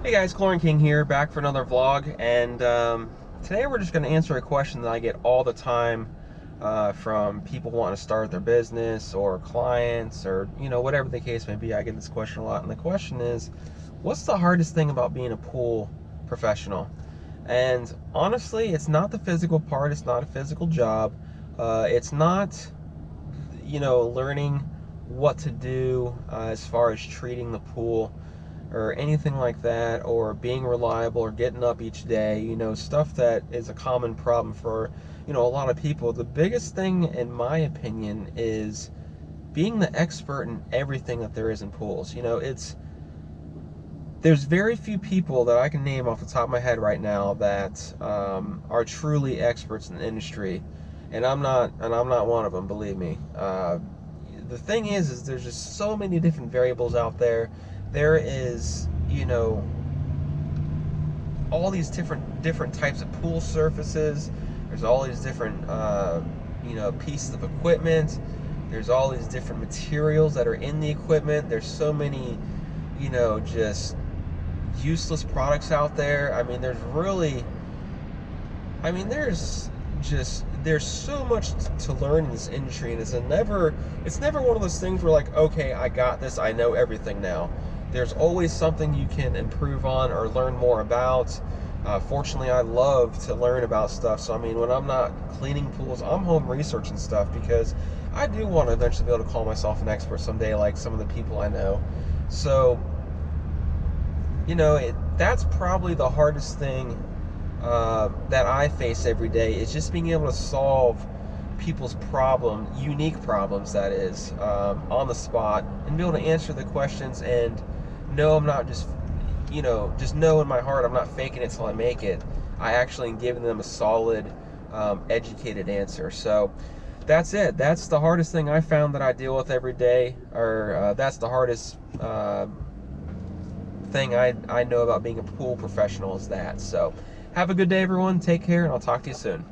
Hey guys, �Chlorine here, back for another vlog, and today we're just going to answer a question that I get all the time from people wanting to start their business or clients or, whatever the case may be. I get this question a lot, and the question is, what's the hardest thing about being a pool professional? And honestly, it's not the physical part, it's not a physical job, it's not, learning what to do as far as treating the pool or anything like that, or being reliable, or getting up each day, stuff that is a common problem for, a lot of people. The biggest thing, in my opinion, is being the expert in everything that there is in pools. There's very few people that I can name off the top of my head right now that are truly experts in the industry, and I'm not one of them, believe me. The thing is there's just so many different variables out there. There is, all these different types of pool surfaces. There's all these different, pieces of equipment. There's all these different materials that are in the equipment. There's so many, just useless products out there. There's so much to learn in this industry, and it's never one of those things where, like, okay, I got this, I know everything now. There's always something you can improve on or learn more about. Fortunately, I love to learn about stuff. So, when I'm not cleaning pools, I'm home researching stuff, because I do want to eventually be able to call myself an expert someday, like some of the people I know. So, that's probably the hardest thing that I face every day, is just being able to solve people's unique problems, that is, on the spot, and be able to answer the questions, and know I'm not just know in my heart I'm not faking it till I make it. I actually am giving them a solid, educated answer. So that's it. That's the hardest thing I found that I deal with every day, or that's the hardest thing I know about being a pool professional, is that. So have a good day, everyone. Take care, and I'll talk to you soon.